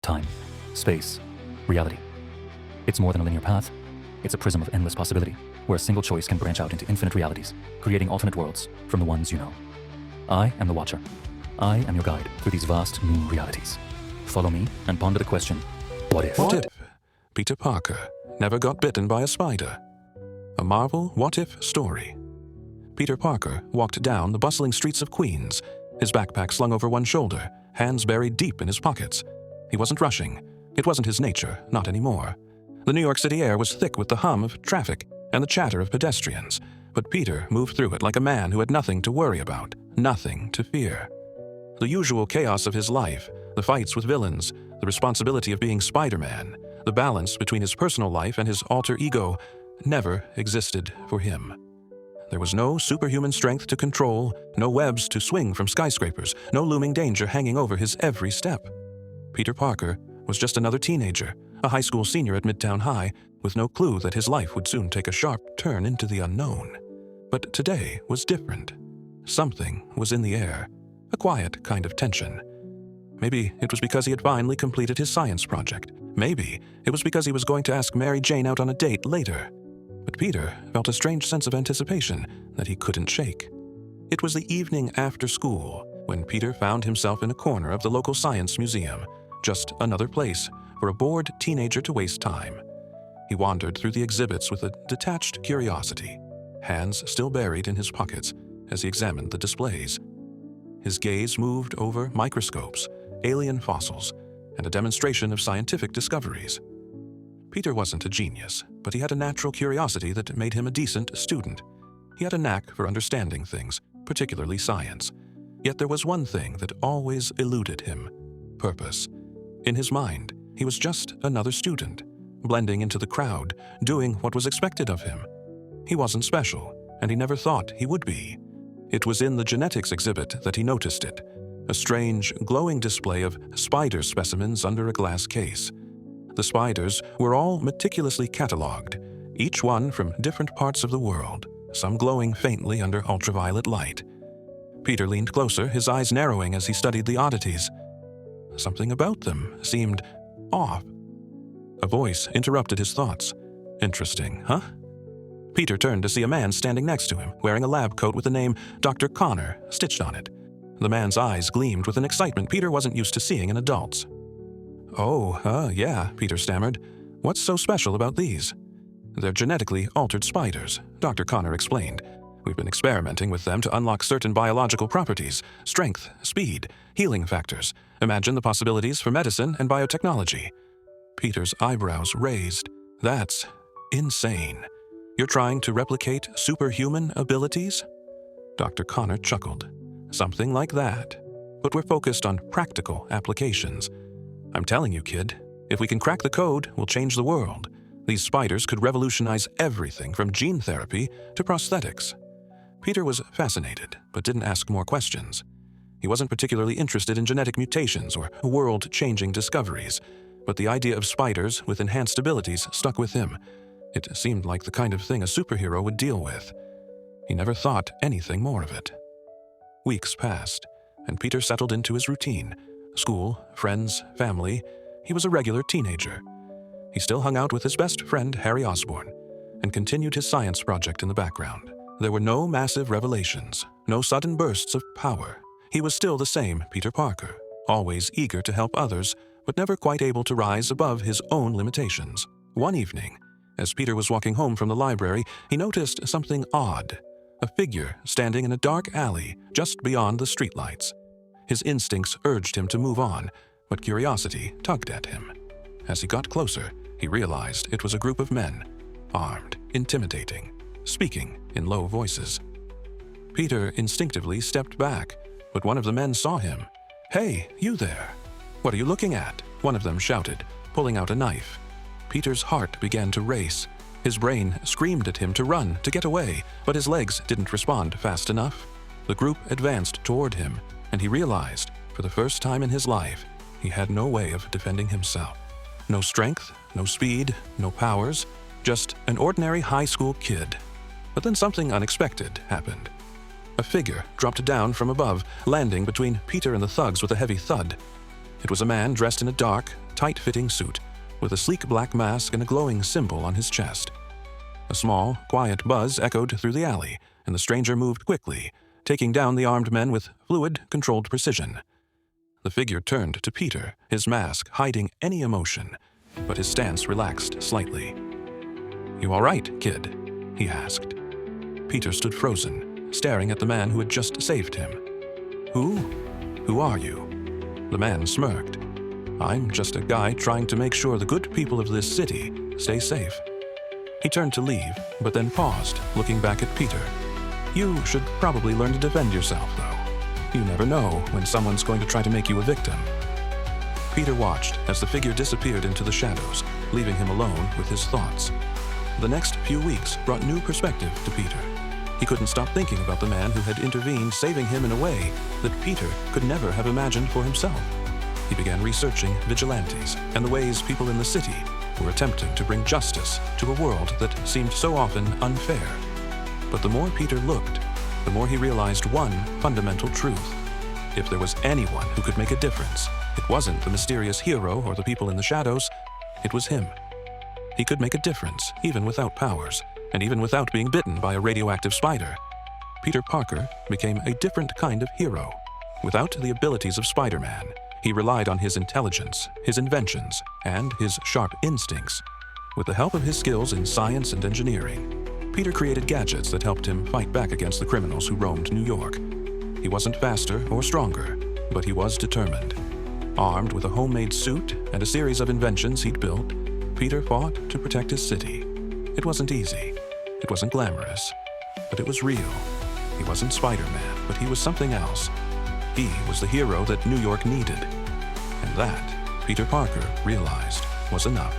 time, space, reality. It's more than a linear path. It's a prism of endless possibility, where a single choice can branch out into infinite realities, creating alternate worlds from the ones you know. I am the Watcher. I am your guide through these vast new realities. Follow me and ponder the question, what if? What if Peter Parker never got bitten by a spider? A Marvel what-if story. Peter Parker walked down the bustling streets of Queens, his backpack slung over one shoulder, hands buried deep in his pockets. He wasn't rushing. It wasn't his nature, not anymore. The New York City air was thick with the hum of traffic and the chatter of pedestrians, but Peter moved through it like a man who had nothing to worry about, nothing to fear. The usual chaos of his life, the fights with villains, the responsibility of being Spider-Man, the balance between his personal life and his alter ego, never existed for him. There was no superhuman strength to control, no webs to swing from skyscrapers, no looming danger hanging over his every step. Peter Parker was just another teenager, a high school senior at Midtown High, with no clue that his life would soon take a sharp turn into the unknown. But today was different. Something was in the air, a quiet kind of tension. Maybe it was because he had finally completed his science project. Maybe it was because he was going to ask Mary Jane out on a date later. But Peter felt a strange sense of anticipation that he couldn't shake. It was the evening after school when Peter found himself in a corner of the local science museum, just another place for a bored teenager to waste time. He wandered through the exhibits with a detached curiosity, hands still buried in his pockets as he examined the displays. His gaze moved over microscopes, alien fossils, and a demonstration of scientific discoveries. Peter wasn't a genius, but he had a natural curiosity that made him a decent student. He had a knack for understanding things, particularly science. Yet there was one thing that always eluded him: purpose. In his mind, he was just another student, blending into the crowd, doing what was expected of him. He wasn't special, and he never thought he would be. It was in the genetics exhibit that he noticed it, a strange, glowing display of spider specimens under a glass case. The spiders were all meticulously catalogued, each one from different parts of the world, some glowing faintly under ultraviolet light. Peter leaned closer, his eyes narrowing as he studied the oddities. Something about them seemed off. A voice interrupted his thoughts. Interesting, huh? Peter turned to see a man standing next to him, wearing a lab coat with the name Dr. Connor stitched on it. The man's eyes gleamed with an excitement Peter wasn't used to seeing in adults. Yeah, Peter stammered. What's so special about these? They're genetically altered spiders, Dr. Connor explained. We've been experimenting with them to unlock certain biological properties, strength, speed, healing factors. Imagine the possibilities for medicine and biotechnology. Peter's eyebrows raised. That's insane. You're trying to replicate superhuman abilities? Dr. Connor chuckled. Something like that. But we're focused on practical applications. I'm telling you, kid, if we can crack the code, we'll change the world. These spiders could revolutionize everything from gene therapy to prosthetics. Peter was fascinated, but didn't ask more questions. He wasn't particularly interested in genetic mutations or world-changing discoveries, but the idea of spiders with enhanced abilities stuck with him. It seemed like the kind of thing a superhero would deal with. He never thought anything more of it. Weeks passed, and Peter settled into his routine. School, friends, family. He was a regular teenager. He still hung out with his best friend, Harry Osborn, and continued his science project in the background. There were no massive revelations, no sudden bursts of power. He was still the same Peter Parker, always eager to help others, but never quite able to rise above his own limitations. One evening, as Peter was walking home from the library, he noticed something odd. A figure standing in a dark alley just beyond the streetlights. His instincts urged him to move on, but curiosity tugged at him. As he got closer, he realized it was a group of men, armed, intimidating, speaking in low voices. Peter instinctively stepped back, but one of the men saw him. "Hey, you there! What are you looking at?" one of them shouted, pulling out a knife. Peter's heart began to race. His brain screamed at him to run, to get away, but his legs didn't respond fast enough. The group advanced toward him, and he realized, for the first time in his life, he had no way of defending himself. No strength, no speed, no powers, just an ordinary high school kid. But then something unexpected happened. A figure dropped down from above, landing between Peter and the thugs with a heavy thud. It was a man dressed in a dark, tight-fitting suit, with a sleek black mask and a glowing symbol on his chest. A small, quiet buzz echoed through the alley, and the stranger moved quickly, taking down the armed men with fluid, controlled precision. The figure turned to Peter, his mask hiding any emotion, but his stance relaxed slightly. "You all right, kid?" he asked. Peter stood frozen, staring at the man who had just saved him. Who are you?" The man smirked. "I'm just a guy trying to make sure the good people of this city stay safe." He turned to leave, but then paused, looking back at Peter. "You should probably learn to defend yourself, though. You never know when someone's going to try to make you a victim." Peter watched as the figure disappeared into the shadows, leaving him alone with his thoughts. The next few weeks brought new perspective to Peter. He couldn't stop thinking about the man who had intervened, saving him in a way that Peter could never have imagined for himself. He began researching vigilantes and the ways people in the city were attempting to bring justice to a world that seemed so often unfair. But the more Peter looked, the more he realized one fundamental truth. If there was anyone who could make a difference, it wasn't the mysterious hero or the people in the shadows, it was him. He could make a difference, even without powers, and even without being bitten by a radioactive spider. Peter Parker became a different kind of hero. Without the abilities of Spider-Man, he relied on his intelligence, his inventions, and his sharp instincts. With the help of his skills in science and engineering, Peter created gadgets that helped him fight back against the criminals who roamed New York. He wasn't faster or stronger, but he was determined. Armed with a homemade suit and a series of inventions he'd built, Peter fought to protect his city. It wasn't easy. It wasn't glamorous. But it was real. He wasn't Spider-Man, but he was something else. He was the hero that New York needed. And that, Peter Parker realized, was enough.